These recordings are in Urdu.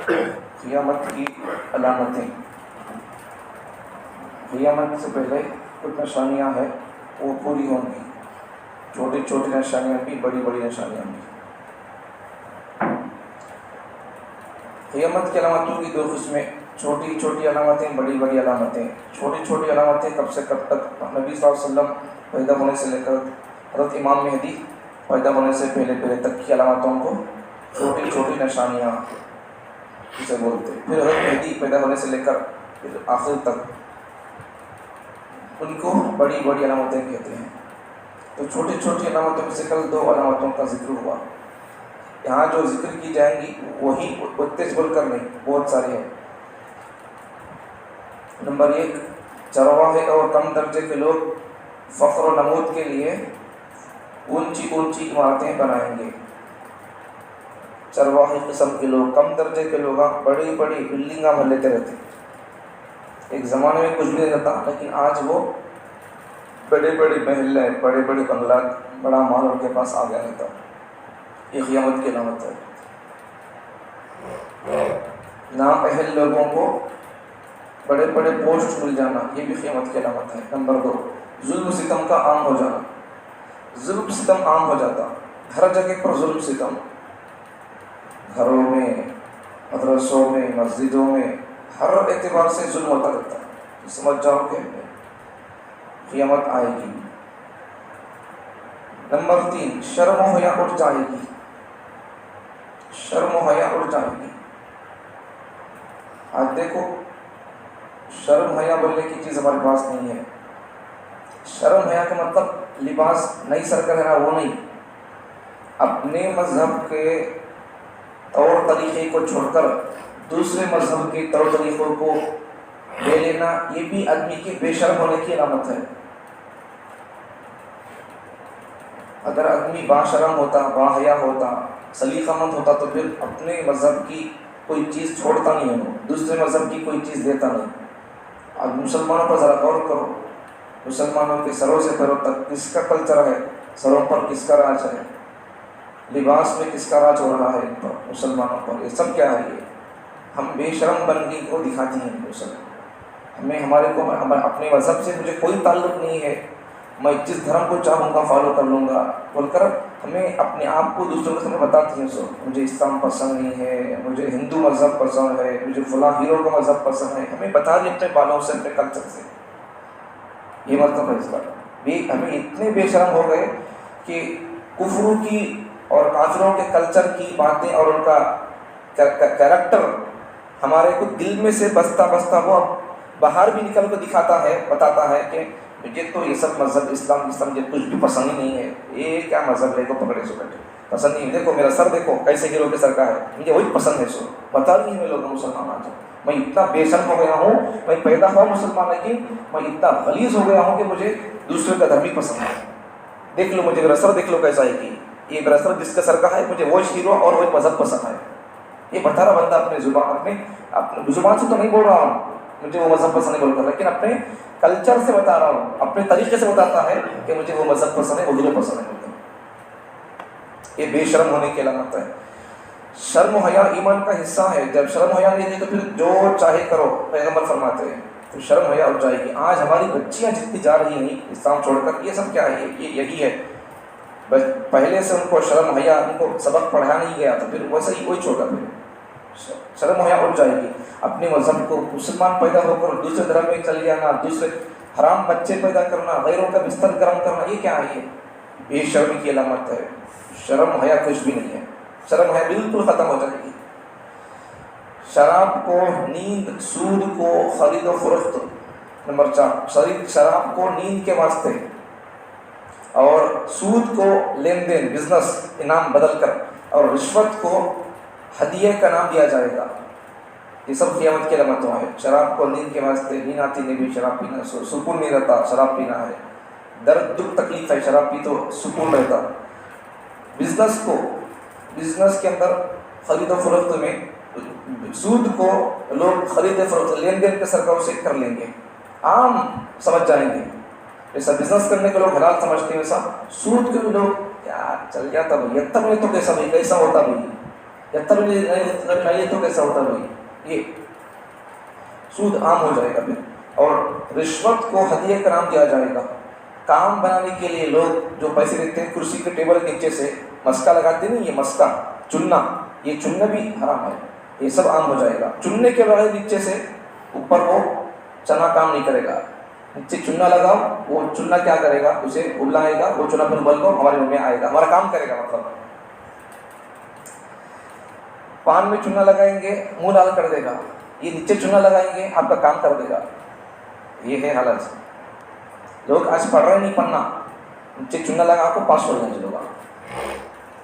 قیامت کی علامتیں. قیامت سے پہلے کچھ نشانیاں ہیں وہ پوری ہوں گی، چھوٹی چھوٹی نشانیاں بھی، بڑی بڑی نشانیاں بھی. قیامت کی علامتوں کی دو قسمیں، چھوٹی چھوٹی علامتیں، بڑی بڑی علامتیں. چھوٹی چھوٹی علامتیں کب سے کب تک؟ نبی صلی اللہ علیہ وسلم پیدا ہونے سے لے کر حضرت امام مہدی پیدا ہونے سے پہلے تک کی علامتوں کو چھوٹی چھوٹی نشانیاں اسے بولتے. پھر حضرت مہدی پیدا ہونے سے لے کر پھر آخر تک ان کو بڑی بڑی علامتیں کہتے ہیں. تو چھوٹی چھوٹی علامتوں میں سے کل دو علامتوں کا ذکر ہوا. یہاں جو ذکر کی جائیں گی وہی تیز بول کر نہیں، بہت سارے ہیں. نمبر 1، چرواہے اور کم درجے کے لوگ فخر و نمود کے لیے اونچی اونچی عمارتیں بنائیں گے. چرواہے قسم کے لوگ، کم درجے کے لوگ بڑی بڑی بلڈنگاں بن لیتے رہتے. ایک زمانے میں کچھ بھی نہیں رہتا، لیکن آج وہ بڑے بڑے محلے، بڑے بڑے بنگلات، بڑا مال ان کے پاس آ گیا رہتا. یہ قیامت کی علامت ہے. نااہل لوگوں کو بڑے بڑے پوسٹ مل جانا، یہ بھی قیامت کی علامت ہے. نمبر 2، ظلم ستم کا عام ہو جانا. ظلم ستم عام ہو جاتا، ہر جگہ پر ظلم ستم، گھروں میں، مدرسوں میں، مسجدوں میں، ہر اعتبار سے ظلم ہوتا رہتا. سمجھ جاؤ کہ قیامت آئے گی. نمبر 3، شرم و حیا اٹھ جائے گی. شرم و حیا اٹھ جائے گی. آج دیکھو، شرم حیا بولنے کی چیز ہمارے پاس نہیں ہے. شرم حیا کا مطلب لباس نہیں سر کر رہنا، وہ نہیں. اپنے مذہب کے طور طریقے کو چھوڑ کر دوسرے مذہب کے طور طریقوں کو لے لینا، یہ بھی آدمی کے بے شرم ہونے کی علامت ہے. اگر آدمی با شرم ہوتا، با حیا ہوتا، سلیقہ مند ہوتا تو پھر اپنے مذہب کی کوئی چیز چھوڑتا نہیں ہے، دوسرے مذہب کی کوئی چیز دیتا نہیں. اب مسلمانوں پر ذرا غور کرو، مسلمانوں کے سروں سے پیروں تک کس کا کلچر ہے، سروں پر کس کا راج ہے، لباس میں کس کا راج ہو رہا ہے ان پر، مسلمانوں پر. یہ سب کیا ہے؟ یہ ہم بے شرم بننے کو دکھاتی ہیں مسلمان. ہمیں اپنے مذہب سے مجھے کوئی تعلق نہیں ہے، میں جس دھرم کو چاہوں گا فالو کر لوں گا بول کر ہمیں اپنے آپ کو دوسروں کے سامنے بتاتی ہیں. مجھے اسلام پسند نہیں ہے، مجھے ہندو مذہب پسند ہے، مجھے فلاں ہیرو کا مذہب پسند ہے. ہمیں بتا دیں اپنے بالوں سے، اپنے کلچر سے. یہ مطلب ہے اس کا. ہمیں اتنے بے شرم ہو گئے کہ کفروں کی اور کافروں کے کلچر کی باتیں اور ان کا کیریکٹر ہمارے کو دل میں سے بستا بستا وہ باہر بھی نکل کر دکھاتا ہے، بتاتا ہے کہ مجھے تو یہ سب مذہب اسلام مجھے کچھ بھی پسند ہی نہیں ہے. یہ کیا مذہب لے کو پکڑے سو بیٹھے، پسند نہیں. دیکھو میرا سر دیکھو کیسے ہیرو کے سر کا ہے، مجھے وہی پسند ہے. بتا رہی ہیں لوگ مسلمان آج میں اتنا بے شرم ہو گیا ہوں. میں پیدا ہوا مسلمان لیکن میں اتنا غلیظ ہو گیا ہوں کہ مجھے دوسرے کا دھرم ہی پسند ہے. دیکھ لو مجھے میرا سر دیکھ لو کیسا ہے، کہ یہ میرا سر جس کا سر کا ہے مجھے وہ ہیرو اور وہ مذہب پسند ہے. یہ بتا رہا بندہ اپنے زبان سے تو نہیں بول رہا ہوں مجھے وہ مذہب پسند ہے بول کر، لیکن اپنے کلچر سے بتا رہا ہوں، اپنے طریقے سے بتاتا ہے کہ مجھے وہ مذہب پسند ہے، وہ ہیرو پسند ہے. یہ بے شرم ہونے کی علامت ہے. شرم و حیا ایمان کا حصہ ہے. جب شرم و حیا نہیں ہے تو پھر جو چاہے کرو، پیغمبر فرماتے ہیں. تو شرم و حیا اٹھ جائے گی. آج ہماری بچیاں جتنی جا رہی ہیں اسلام چھوڑ کر، یہ سب کیا ہے؟ یہ یہی ہے. بس پہلے سے ان کو شرم حیا، ان کو سبق پڑھایا نہیں گیا تو پھر ویسے ہی کوئی چھوڑا. پھر شرم حیا اٹھ جائے گی. اپنے مذہب کو، مسلمان پیدا ہو کر دوسرے دھرم میں چل جانا، دوسرے حرام بچے پیدا کرنا، غیروں کا بستر گرم کرنا، یہ کیا ہے؟ یہ بے شرمی کی علامت ہے. شرم حیا کچھ بھی نہیں ہے. شرم حیا بالکل ختم ہو جائے گی. شراب کو، نیند، سود کو خرید و فروخت. نمبر 4، شراب کو نیند کے واسطے اور سود کو لین دین، بزنس، انعام بدل کر، اور رشوت کو ہدیے کا نام دیا جائے گا. یہ سب قیامت کی علامتوں ہیں. شراب کو نیند کے واسطے، نیند آتی نہیں بھی شراب پینا، سکون نہیں رہتا شراب پینا ہے، درد دکھ تکلیف ہے شراب پی تو سکون رہتا. بزنس کے اندر خرید و فروخت میں سود کو لوگ خرید فروخت، لین دین کے سرکار سے کر لیں گے، عام سمجھ جائیں گے. جیسا بزنس کرنے کے لوگ حلال سمجھتے ہیں ویسا سود کے بھی لوگ کیا چل جاتا بھائی، تب نہیں تو کیسا بھائی، کیسا ہوتا بھائی. یا تب نہیں تو کیسا ہوتا بھائی؟ یہ سود عام ہو جائے گا پھر، اور رشوت کو ہدیہ کرام دیا جائے گا. کام بنانے کے لیے لوگ جو پیسے دیتے ہیں کرسی کے ٹیبل کے نیچے سے مسکا لگاتے نہیں، یہ مسکا چننا، یہ چننا بھی حرام ہے. یہ سب عام ہو جائے گا. چننے کے بغیر نیچے سے اوپر وہ چنا کام نہیں کرے گا. نیچے چننا لگاؤ، وہ چننا کیا کرے گا؟ اسے ابلائے گا، وہ چنا پھر ابل کو ہمارے منہ میں آئے گا، ہمارا کام کرے گا. مطلب پان میں چنا لگائیں گے منہ لال کر دے گا، یہ نیچے چنا لگائیں گے آپ کا کام کر دے گا. یہ ہے حالت. لوگ آج پڑھ رہے نہیں پڑھنا، نیچے چنا لگا آپ کو پاس ہو جائیں لوگ.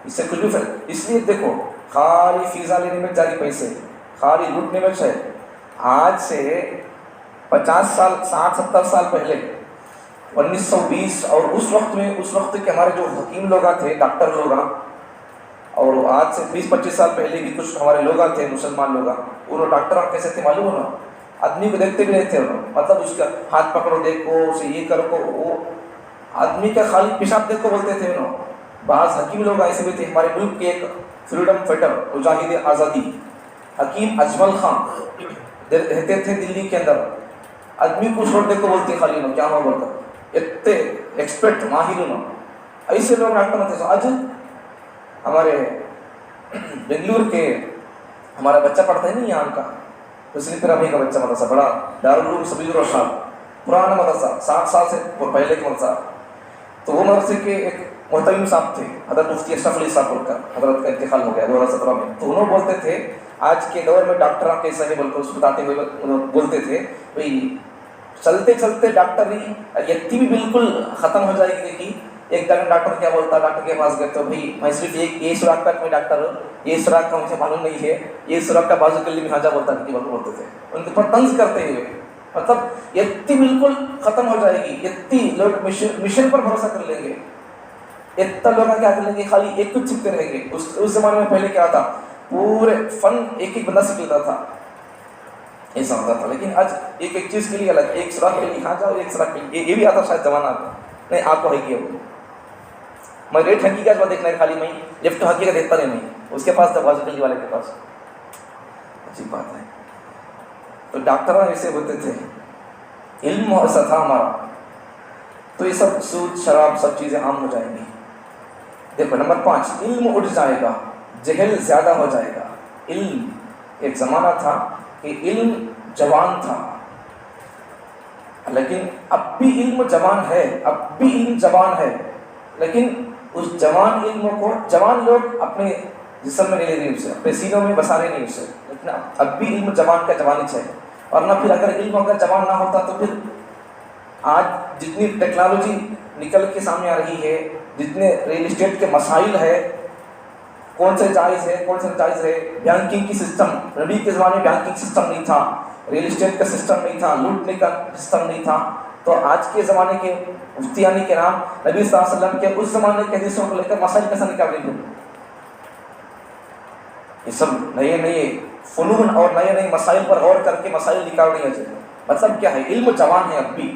اس سے کچھ بھی فرق. اس لیے دیکھو خالی فیضا لینے میں جاری پیسے، خالی لوٹنے میں ہے. آج سے 50 سال 60-70 سال پہلے 1920 اور اس وقت کے ہمارے جو حکیم لوگ تھے، ڈاکٹر لوگ، اور آج سے 20-25 سال پہلے بھی کچھ ہمارے لوگ تھے مسلمان لوگ، انہوں ڈاکٹر کیسے تھے معلوم ہو نا؟ آدمی کو دیکھتے بھی نہیں تھے انہوں، مطلب اس کا ہاتھ پکڑو دیکھو، اسے یہ کرو، وہ آدمی کا خالی پیشاب دیکھو بولتے تھے انہوں. بعض حکیم لوگ ایسے بھی تھے. ہمارے ملک کے ایک فریڈم فائٹر مجاہد آزادی حکیم اجمل خان رہتے تھے دلی کے اندر. آدمی کو چھوڑ دے کو بولتے خالی انہوں کیا ہوا بولتا، اتنے ایکسپرٹ ماہر انہوں. ایسے لوگ ڈاکٹر ہوتے. آج ہمارے بنگلور کے ہمارا بچہ پڑھتا ہے نہیں یہاں کا مسلم پیرامئی کا بچہ، مدرسہ بڑا دارالعلوم سبیل الرشاد، پرانا مدرسہ 60 سال سے پہلے کا مدرسہ. تو وہ مدرسے کے ایک محترم صاحب تھے حضرت مفتی اشرف علی صاحب بول کر، حضرت کا انتقال ہو گیا 2017 میں. تو انہوں بولتے تھے آج کے دور میں ڈاکٹر کیسا ہے بول کر اس کو بتاتے ہوئے انہوں بولتے تھے بھائی چلتے چلتے ڈاکٹری یتی بھی بالکل ختم ہو جائے گی. کہ ایک ڈاکٹر کیا بولتا، ڈاکٹر کے پاس گئے تو بھائی میں صرف یہ سوراخ کا کوئی ڈاکٹر ہوں، یہ سوراخ کا مجھے معلوم نہیں ہے، یہ سوراخ کا بازو کے لیے ہاجا بولتا نہیں بولتے تھے. ان کے اوپر طنز کرتے ہوئے مطلب یتی بالکل ختم ہو جائے گی. یتی لوگ مشن پر بھروسہ کر لیں گے، اتنا لوگ کیا کر لیں گے خالی ایک کچھ سیکھتے رہیں گے. اس زمانے میں پہلے کیا تھا، پورے فن ایک بندہ سیکھ لیتا تھا، ایسا ہوتا تھا. لیکن آج ایک چیز کے لیے الگ، ایک سوراخ کے لیے یہاں جاؤ، ایک سوراخ کے لیے یہ بھی آتا شاید زمانہ آتا نہیں. آپ کو ہے کہ وہ میں ریٹ ہکی کا جو دیکھنا ہے خالی میں لیفٹ ہکی کا دیکھتا نہیں، اس کے پاس بازو گلی والے کے پاس. عجیب بات ہے. تو ڈاکٹر ایسے ہوتے تھے، علم ایسا تھا ہمارا. تو یہ سب سود شراب سب چیزیں عام ہو جائیں گی. دیکھو نمبر 5، علم اٹھ جائے گا، جہل زیادہ ہو جائے گا. علم ایک زمانہ تھا کہ علم جوان تھا، لیکن اب بھی علم جوان ہے، اب بھی علم جوان ہے. لیکن اس جوان علم کو جوان لوگ اپنے جسم میں نہیں لے رہے، اسے اپنے سینوں میں بسا رہے نہیں اسے. لیکن اب بھی علم جوان کا جوانی ہے. ورنہ پھر اگر علم اگر جوان نہ ہوتا تو پھر آج جتنی ٹیکنالوجی نکل کے سامنے آ رہی ہے، جتنے ریل اسٹیٹ کے مسائل ہے، کون سے جائز ہے کون سے جائز ہے. بینکنگ کی سسٹم، نبی کے زمانے میں بینکنگ سسٹم نہیں تھا، ریل اسٹیٹ کا سسٹم نہیں تھا، لوٹنے کا سسٹم نہیں تھا. تو آج کے زمانے کے مفتیانی کے نام نبی صلی اللہ علیہ وسلم کے اس زمانے کے حدیثوں کو لے کر مسائل کیسا نکال رہے ہیں. یہ سب نئے نئے فنون اور نئے نئے مسائل پر غور کر کے مسائل نکال رہی ہیں. مطلب کیا ہے، علم جوان ہے، اب بھی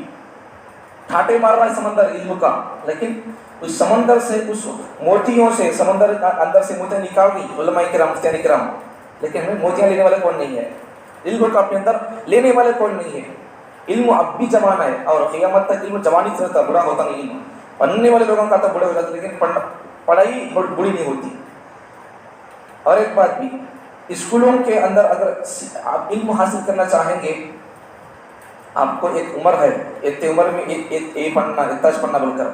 ٹھاٹے مار رہا ہے سمندر علم کا. لیکن اس سمندر سے، اس موتیوں سے، سمندر اندر سے موتیاں نکال رہی علماء کرام مفتیان کرام. لیکن ہمیں موتیاں لینے والے کون نہیں ہے، علم کا اپنے اندر لینے والے کون نہیں ہے. علم اب بھی جوان ہے اور قیامت تک علم جوانی سے رہتا، بڑا ہوتا نہیں. علم پڑھنے والے لوگوں کا تو بڑے ہو جاتے، لیکن پڑھائی بڑی نہیں ہوتی. اور ایک بات بھی، اسکولوں کے اندر اگر آپ علم حاصل کرنا چاہیں گے، آپ کو ایک عمر ہے، اتنے عمر میں یہ پڑھنا، اتنا پڑھنا بول کر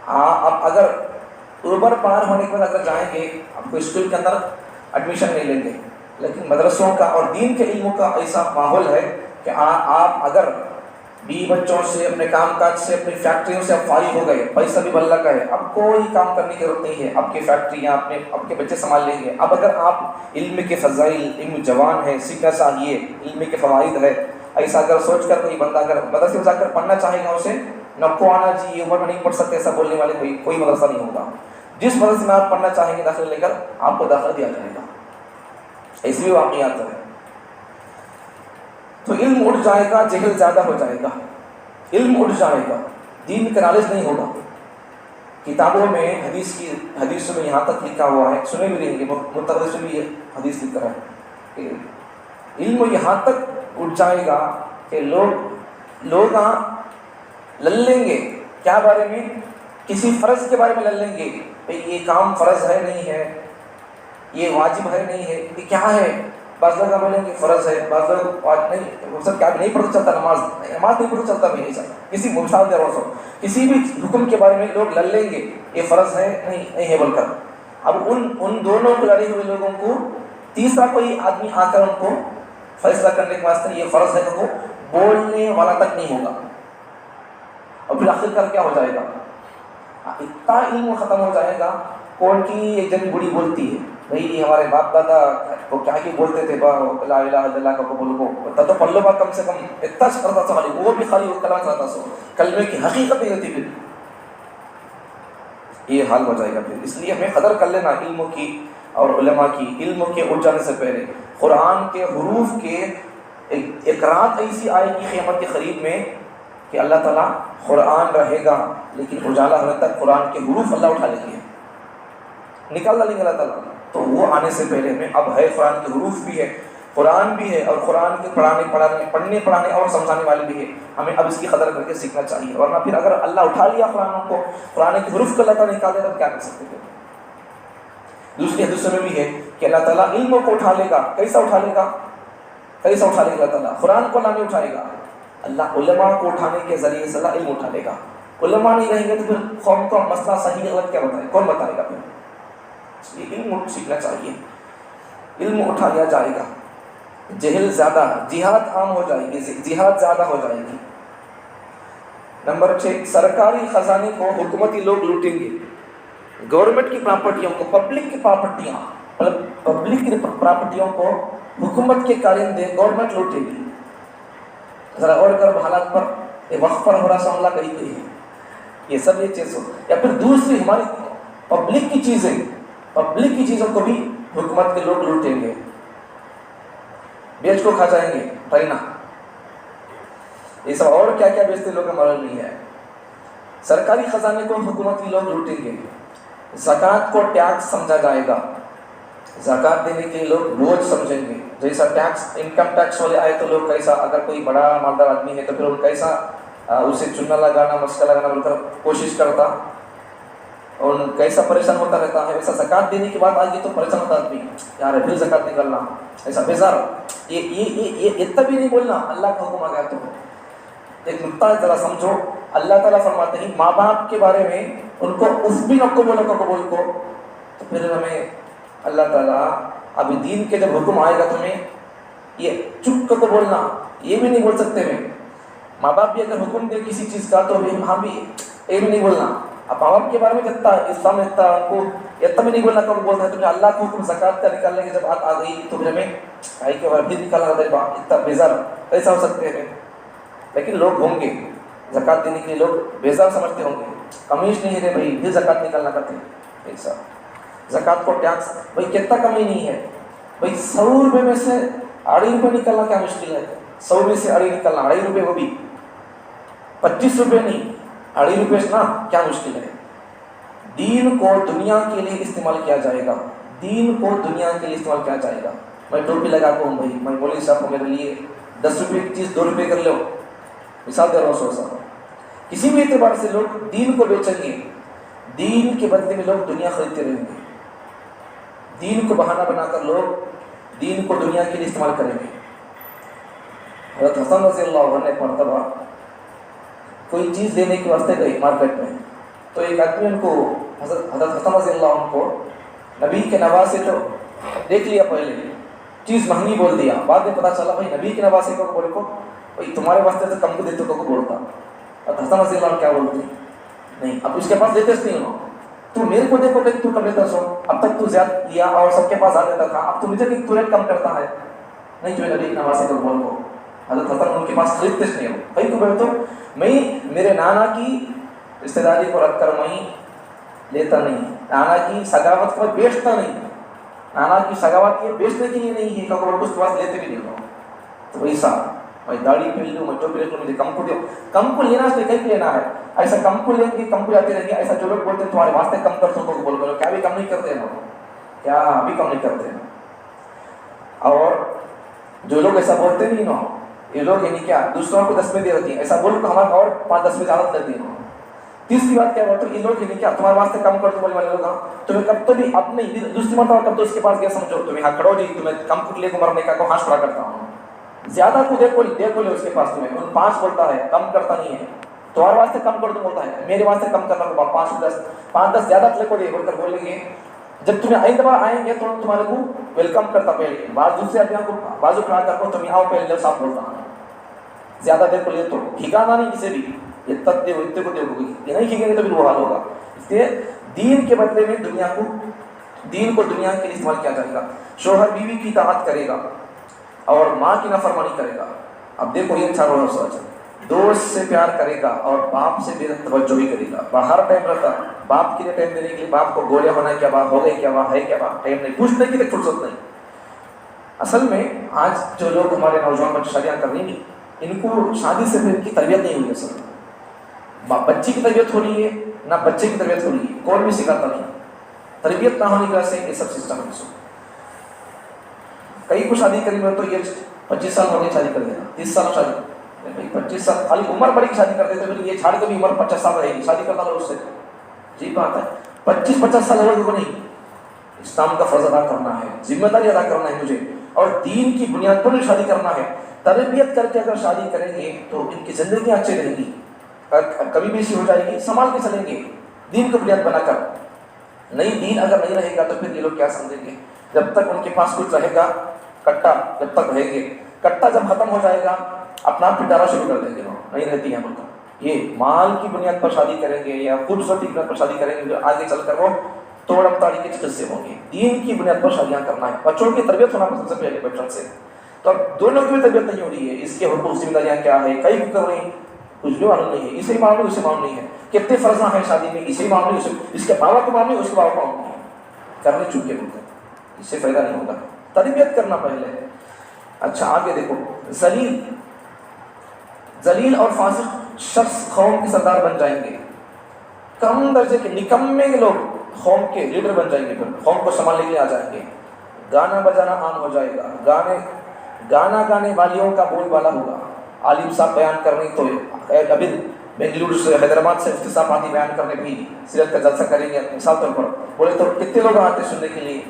آپ اگر عمر پار ہونے کے بعد اگر جائیں گے، آپ کو اسکول کے اندر ایڈمیشن نہیں لیں گے. لیکن مدرسوں کا اور دین کے علموں کا ایسا ماحول ہے کہ آپ اگر 20 بچوں سے، اپنے کام کاج سے، اپنی فیکٹریوں سے آپ فارغ ہو گئے، پیسہ بھی بھلا کا ہے، اب کوئی کام کرنے کی ضرورت نہیں ہے، آپ کی فیکٹریاں آپ کے بچے سنبھال لیں گے. اب اگر آپ علم کے فضائل، علم جوان ہے، سیکھنا چاہیے، علم کے فوائد ہے، ایسا اگر سوچ کر کوئی بندہ اگر مدرسے میں جا کر پڑھنا چاہے گا، اسے نکو آنا جی یہ عمر میں نہیں پڑھ سکتے ایسا بولنے والے کوئی مدرسہ نہیں ہوگا. جس مدرسے میں آپ پڑھنا چاہیں گے داخلہ لے کر آپ کو داخلہ دیا جائے گا. ایسے بھی واقعات ہیں. تو علم اٹھ جائے گا، جہل زیادہ ہو جائے گا. علم اٹھ جائے گا، دین کا نالج نہیں ہوگا. کتابوں میں حدیثوں میں یہاں تک لکھا ہوا ہے، سنے بھی رہیں گے، متحدث میں یہ حدیث لکھ رہا ہے کہ علم یہاں تک اٹھ جائے گا کہ لوگ لیں گے کیا بارے میں؟ کسی فرض کے بارے میں لیں گے، بھئی یہ کام فرض ہے نہیں ہے، یہ واجب ہے نہیں ہے، یہ کیا ہے؟ بعض لوگ بولیں گے فرض ہے، بعض لوگ نہیں، سب کیا نہیں پڑھتا چلتا، نماز نہیں پڑھتا چلتا، بھی نہیں چلتا، کسی مثال دے رہا ہوں، کسی بھی حکم کے بارے میں لوگ لیں گے یہ فرض ہے نہیں ہے بول کر۔ اب ان دونوں کو لڑے ہوئے لوگوں کو تیسرا کوئی آدمی آ کر ان کو فیصلہ کرنے کے واسطے یہ فرض ہے تو بولنے والا تک نہیں ہوگا، اور پھر آخر کر کیا ہو جائے گا؟ اتنا علم ختم ہو جائے گا۔ کون کی ایک جن بڑی بولتی ہے بھئی یہ ہمارے باپ دادا وہ کیا ہی بولتے تھے، لا الہ الا اللہ کا بول کو تو پلو با کم سے کم اتنا کرتا تھا، خالی وہ بھی خالی وہ کلمہ چاہتا سو، کلمے کی حقیقت نہیں ہوتی، پھر یہ حال ہو جائے گا۔ پھر اس لیے ہمیں قدر کر لینا علموں کی اور علماء کی، علم کے اٹھ جانے سے پہلے۔ قرآن کے حروف کے ایک رات ایسی آئے گی قیامت کے قریب میں کہ اللہ تعالیٰ قرآن رہے گا لیکن اجالا ہونے تک قرآن کے حروف اللہ اٹھا لیں گے، نکال ڈالیں گے اللہ تعالیٰ۔ تو وہ آنے سے پہلے ہمیں اب ہے، قرآن کے حروف بھی ہے، قرآن بھی ہے، اور قرآن کے پڑھنے پڑھانے اور سمجھانے والے بھی ہے، ہمیں اب اس کی قدر کر کے سیکھنا چاہیے، ورنہ پھر اگر اللہ اٹھا لیا قرآن کے حروف کو اللہ تعالیٰ نکال دے تو کیا کر سکتے ہیں؟ دوسری حدیث میں بھی ہے کہ اللہ تعالیٰ علموں کو اٹھا لے گا۔ کیسا اٹھا لے گا؟ اللہ تعالیٰ قرآن کو اللہ نہیں اٹھائے گا، اللہ علماء کو اٹھانے کے ذریعے سے اللہ علم اٹھا لے گا۔ علماء نہیں رہیں گے تو پھر قوم کو مسئلہ صحیح غلط کیا بتائے، کون بتائے گا؟ پھر اس لیے علم سیکھنا چاہیے، علم اٹھا لیا جائے گا، جہل زیادہ، جہاد عام ہو جائے گی، جہاد زیادہ ہو جائے گی۔ نمبر 6، سرکاری خزانے کو حکومتی لوگ لوٹیں گے، گورنمنٹ کی پراپرٹیوں کو، پبلک کی پراپرٹیاں، پبلک کی پراپرٹیوں کو حکومت کے کارندے گورنمنٹ لوٹے گی۔ ذرا اور کرب حالات پر وقف پر ہو رہا سا حملہ کہی گئی ہے، یہ سب یہ چیز ہو، یا پھر دوسری ہماری پبلک کی چیزوں کو بھی حکومت کے لوگ لوٹیں گے، بیچ کو کھا جائیں گے، پرینا یہ سب اور کیا کیا بیچتے لوگ ہمارا نہیں ہے۔ سرکاری خزانے کو حکومتی لوگ لوٹیں گے۔ زکوٰۃ کو ٹیکس سمجھا جائے گا، زکوٰۃ دینے کے لیے لوگ بوجھ سمجھیں گے، جیسا ٹیکس انکم ٹیکس والے آئے تو لوگ کیسا، اگر کوئی بڑا مالدار آدمی ہے تو پھر ان کیسا اسے چننا لگانا مسکا لگانا بول کر کوشش کرتا اور کیسا پریشان ہوتا رہتا ہے، ویسا زکوٰۃ دینے کی بات آگی تو پریشان ہوتا آدمی، یار پھر زکوٰۃ نکالنا، ایسا بیزار، یہ اتنا بھی نہیں بولنا، اللہ کا حکم آ گیا تو ایک نقطہ ذرا سمجھو۔ اللہ تعالیٰ فرماتے ہیں ماں باپ کے بارے میں ان کو اس بھی نہ کو بولو کو بول کو، تو پھر ہمیں اللہ تعالیٰ ابھی دین کے جب حکم آئے گا تو ہمیں یہ چپ کو بولنا، یہ بھی نہیں بول سکتے میں، ماں باپ بھی اگر حکم دے کسی چیز کا تو ہم بھی یہ بھی نہیں بولنا۔ اب ماں باپ کے بارے میں جتنا اسلام اتنا ان کو اتنا بھی نہیں بولنا کب بولتا ہے، تو اللہ کو حکم زکوٰۃ کا نکالنے کی جب بات آ گئی تو پھر ہمیں کے بعد بھی نکالنا اتنا بیزار کیسا ہو سکتے ہیں؟ لیکن لوگ ہوں گے زکوٰۃ دینے کے لیے لوگ بیزار سمجھتے ہوں گے، کمیش نہیں ہے بھائی، پھر زکوٰۃ نکالنا کرتے ہیں ایسا۔ زکوٰۃ کو ٹیکس بھائی کتنا کمی نہیں ہے بھائی، 100 روپے میں سے 2.5 روپے نکالنا کیا مشکل ہے؟ 100 میں سے 2.5 نکالنا، 2.5 روپے، وہ بھی 25 روپے نہیں، 2.5 روپے نا کیا مشکل ہے؟ دین کو دنیا کے لیے استعمال کیا جائے گا، دین کو دنیا کے لیے استعمال کیا جائے گا۔ میں ٹوپی لگا کے ہوں بھائی، میں مولوی صاحب کو میرے لیے 10 روپے کی چیز 2 روپے کر لو، مثال دے رہا ہوں 100 صاحب، کسی بھی اعتبار سے لوگ دین کو بیچیں گے، دین کے بدلے میں لوگ دنیا خریدتے رہیں گے، دین کو بہانہ بنا کر لوگ دین کو دنیا کے لیے استعمال کریں گے۔ حضرت حسن رضی اللہ عنہ ایک مرتبہ کوئی چیز لینے کے واسطے گئی مارکیٹ میں، تو ایک آدمی ان کو حضرت حسن رضی اللہ عنہ کو نبی کے نواسے تو دیکھ لیا، پہلے چیز مہنگی بول دیا، بعد میں پتا چلا بھائی نبی کے نواسے کو بول کو بھائی تمہارے واسطے تو کم کو دیتے کو بولتا، اور حسن رضی اللہ عنہ کیا بولتے نہیں، اب اس کے پاس دیتے نہیں ہو، تو میرے کو دیکھو کہ تو کم لیتا سو، اب تک تو زیادہ لیا اور سب کے پاس آ دیتا تھا، اب تو مجھے کہ تو ریٹ کم کرتا ہے، نہیں جو نبی کے نواسے کو بول کو حضرت حسن ان کے پاس خریدتے نہیں ہو بھائی، تو بولے تو میں میرے نانا کی رشتہ داری کو رکھ کر میں لیتا نہیں، نانا کی سگاوت کو بیچتا نہیں، نانا کی سگاوت یہ بیچنے کے لیے نہیں ہے کہ اس کے پاس لیتے بھی نہیں ہو، تو ویسا میں داڑھی پہن لوں، میں ٹوپی رکھ لوں، مجھے کم کو دو. کم کو لینا اس نے کہیں لینا ہے. ایسا کم کو لیں گے، کم کو جاتے رہیں گے. ایسا جو لوگ بولتے ہیں تمہارے واسطے کم کر دوں، بول کرو کیا بھی کم نہیں کرتے ہیں، کیا ابھی کم نہیں کرتے ہیں. اور جو لوگ ایسا بولتے نہیں نا، یہ لوگ یعنی کیا دوسروں کو 10 میں دے رہتی ہیں، ایسا بول کر ہمارا اور 5-10 میں زیادہ لیتی ہیں. تیسری بات کیا بولتے ہیں یہ لوگ یعنی کیا تمہارے واسطے کم کر دو بولنے والے لوگ. تمہیں کب تو بھی اب نہیں، دوسری مرتبہ کب تو اس کے پاس گیا سمجھو تمہیں ہاں کھڑو جی، تمہیں کم کر لے کو مرنے کا کو ہاش کھڑا کرتا ہوں. زیادہ کو دیکھو لے اس کے پاس تمہیں 5 بولتا ہے، کم کرتا نہیں ہے. تمہارے واسطے کم کر دو بولتا ہے، میرے واسطے کم کرنا تو 5-10 زیادہ لے کو دے بول کر بولیں گے. جب تمہیں آئندہ بار آئیں گے تو تمہارے کو ویلکم کرتا پہلے، بعض دوسرے آدمیوں کو بازو کھڑا کر کو تم آؤ پہلے صاحب بولتا ہوں. زیادہ دیر کو لے تو ٹھکانا نہیں کسی بھی، یہ تک دے اتنے کو دے ہوگی، یہ نہیں ٹھیکیں گے تو پھر وہ حال ہوگا. اس لیے دین کے بدلے میں دین کو دنیا کے لیے استعمال کیا جائے گا. شوہر بیوی کی اطاعت کرے گا اور ماں کی نافرمانی کرے گا. اب دیکھو یہ اچھا رول سوچ، دوست سے پیار کرے گا اور باپ سے بے توجہ بھی کرے گا. باہر ٹائم رہتا باپ کے لیے ٹائم دینے کے لیے، باپ کو گولیاں ہونا کیا بات ہو گئی، کیا بات ہے، کیا بات ٹائم نہیں، پوچھنے کے لیے فرصت نہیں. اصل میں آج جو لوگ ہمارے نوجوان بچے شادیاں کر رہی ہیں، ان کو شادی سے پھر ان کی تربیت نہیں ہوئی. اصل میں بچی کی تربیت ہو رہی ہے نہ بچے کی تربیت ہو رہی ہے، کون بھی سکھاتا نہیں. تربیت نہ ہونے کی وجہ سے یہ سب سسٹم ہے. کئی کو شادی کریں گے تو یہ 25 سال ہو گئے شادی کر دینا، 30 سال شادی 25 سال خالی عمر بڑی کی شادی کر دیتے، پھر یہ چھاڑ کے بھی عمر 50 سال رہے گی، شادی کرنا لو اس سے جی بات ہے. 25-50 سال ہو گئے نہیں. اسلام کا فرض ادا کرنا ہے، ذمہ داری ادا کرنا ہے مجھے، اور دین کی بنیاد پر شادی کرنا ہے. تربیت کر کے اگر شادی کریں گے تو ان کی زندگی اچھی رہے گی، کبھی بھی ایسی ہو جائے گی سنبھال کے چلیں گے دین کو بنیاد بنا کر. نہیں دین اگر نہیں رہے گا تو پھر یہ لوگ کیا سمجھیں گے. جب تک ان کے پاس کچھ رہے گا کٹا، جب تک رہیں گے کٹا، جب ختم ہو جائے گا اپنا آپ پھر شروع کر دیں گے. نہیں رہتی ہے بولتا یہ مال کی بنیاد پر شادی کریں گے یا خوبصورتی کی بنیاد پر شادی کریں گے، جو آگے چل کر وہ توڑم تاڑی کے قصے ہوں گے. دین کی بنیاد پر شادیاں کرنا ہے. بچوں کی تربیت ہونا سب سے پہلے بچپن سے. تو اب دونوں کی بھی تربیت نہیں ہو رہی ہے. اس کے حقوق ذمہ داریاں کیا ہے، کئی کر رہی کچھ بھی معلوم نہیں ہے. اسے معلوم اسے معلوم نہیں ہے. کتنے فرضاں ہیں شادی میں، اسے معلوم اس کے بابا کو معلوم اس کے بابا کو معلوم کرنے چکے بولتے ہیں. اس سے فائدہ نہیں ہوگا. تربیت کرنا پہلے. اچھا آگے دیکھو، ذلیل اور فاسق شخص قوم کے سردار بن جائیں گے. کم درجے کے نکمے لوگ قوم کے لیڈر بن جائیں گے، پھر قوم کو سنبھالنے کے لیے آ جائیں گے. گانا بجانا عام ہو جائے گا، گانا گانے والیوں کا بول بالا ہوگا. عالم صاحب بیان کرنے تو ابھی بنگلور سے حیدرآباد سے مفتی صاحب آدھی بیان کرنے بھی سیرت کا جلسہ کریں گے مثال طور پر، بولے تو کتنے لوگ آتے سننے کے لیے.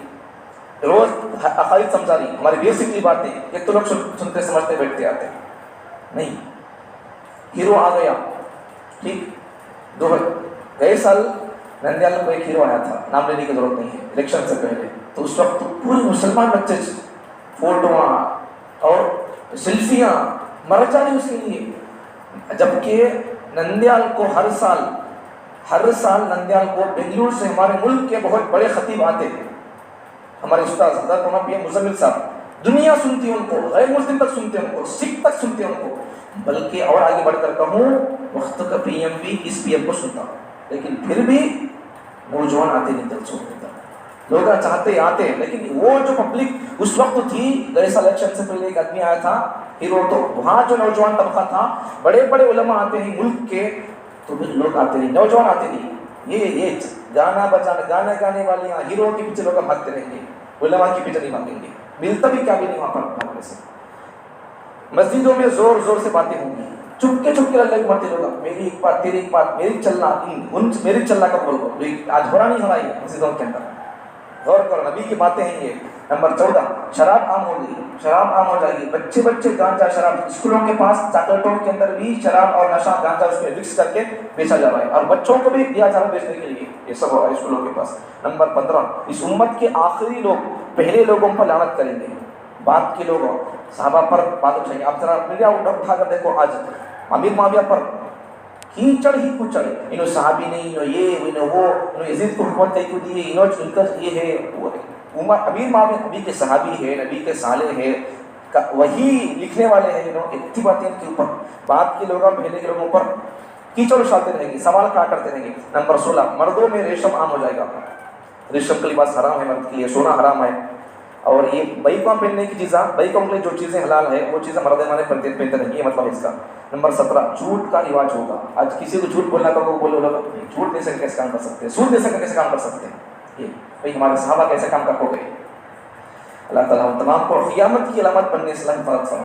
روز عقائد سمجھا رہی ہماری بیسکلی باتیں کتنے لوگ سنتے سمجھتے بیٹھتے آتے نہیں. ہیرو آ گیا ٹھیک، گئے سال نندیال میں ایک ہیرو آیا تھا، نام لینے کی ضرورت نہیں ہے، الیکشن سے پہلے. تو اس وقت پورے مسلمان بچے فوٹواں اور سیلفیاں مر جانی اس کے لیے. جبکہ نندیال کو ہر سال نندیال کو بنگلور سے ہمارے ملک کے بہت بڑے خطیب آتے ہیں. ہمارے استاد حضرت مولانا پی ایم مزمل صاحب، دنیا سنتی ہے ان کو، غیر مسلم تک سنتے ہیں ان کو، سکھ تک سنتے ہیں ان کو. بلکہ اور آگے بڑھ کر کہوں وقت کا پی ایم بھی اس پی ایم کو سنتا. لیکن پھر بھی نوجوان آتے نہیں دل چھوڑ دیتا. لوگ چاہتے آتے ہیں، لیکن وہ جو پبلک اس وقت تھی، گئے سال الیکشن سے پہلے ایک آدمی آیا تھا ہیرو، تو وہاں جو نوجوان طبقہ تھا، بڑے بڑے علماء آتے ہیں ملک کے، تو پھر لوگ آتے نہیں، نوجوان آتے نہیں. یہ گانا بجانا، گانے گانے والے یہاں ہیرو کے پیچھے لوگ بھاگتے رہیں گے، علماء کے پیچھے نہیں بھاگیں گے. ملتا بھی کیا بھی نہیں وہاں پر بھاگنے سے. مسجدوں میں زور زور سے باتیں ہوں گی، چپکے اللہ کی مرتے لوگ، میری ایک بات تیری ایک بات، میری چلنا کا بول رہا ہوں. آج ہو رہا نہیں ہو رہا ہے مسجدوں کے اندر. غور کرو، نبی کی باتیں ہیں یہ. نمبر 14، شراب عام ہو گئی، شراب عام ہو جائے گی. بچے گانجا شراب، اسکولوں کے پاس چاکلیٹوں کے اندر بھی شراب اور نشہ گانجا اس میں مکس کر کے بیچا جا رہا ہے، اور بچوں کو بھی دیا جا رہا ہے بیچنے کے لیے. یہ سب ہو رہا ہے اسکولوں کے پاس. نمبر 15، اس امت کے آخری لوگ پہلے لوگوں پر لعنت کریں گے. بعد کے لوگ صحابہ پر بات اٹھائیں گے. اب ذرا میڈیا اٹھا کر دیکھو، آج امیر معاویہ پر کیچڑ ہی کچڑ، انہوں صحابی نہیں، انہوں یہ انہوں وہ، انہوں یزید کو حکومت کئی کو دیے، انہوں ان کا یہ ہے وہ ہے. امیر معاویہ نبی کے صحابی ہے، نبی کے صالح ہے، وہی لکھنے والے ہیں. انہوں اتنی باتیں ان کے اوپر، بعد کے لوگوں پہلے کے لوگوں پر کیچڑ اچھالتے رہیں گے، سوال کھڑا کرتے رہیں گے. نمبر 16، مردوں میں ریشم عام ہو جائے گا. ریشم کا لباس حرام ہے مرد کے لیے، سونا حرام ہے. اور یہ بئی کو پہننے کی چیزیں بئی کو جو چیزیں حلال ہے وہ چیزیں مرد ہمارے پہنتے نہیں، یہ مطلب اس کا۔ نمبر 17 جھوٹ کا رواج ہوگا۔ آج کسی کو جھوٹ بولنا تو وہ بولے جھوٹ دے سکتے کیسے کام کر سکتے ہیں، سود دے سکتے کیسے کام کر سکتے ہیں، یہ بھائی ہمارے صحابہ کیسے کام کر ہو گئے۔ اللہ تعالیٰ ہم تمام کو قیامت کی علامت بننے سے اللہ حفاظت فرمائے۔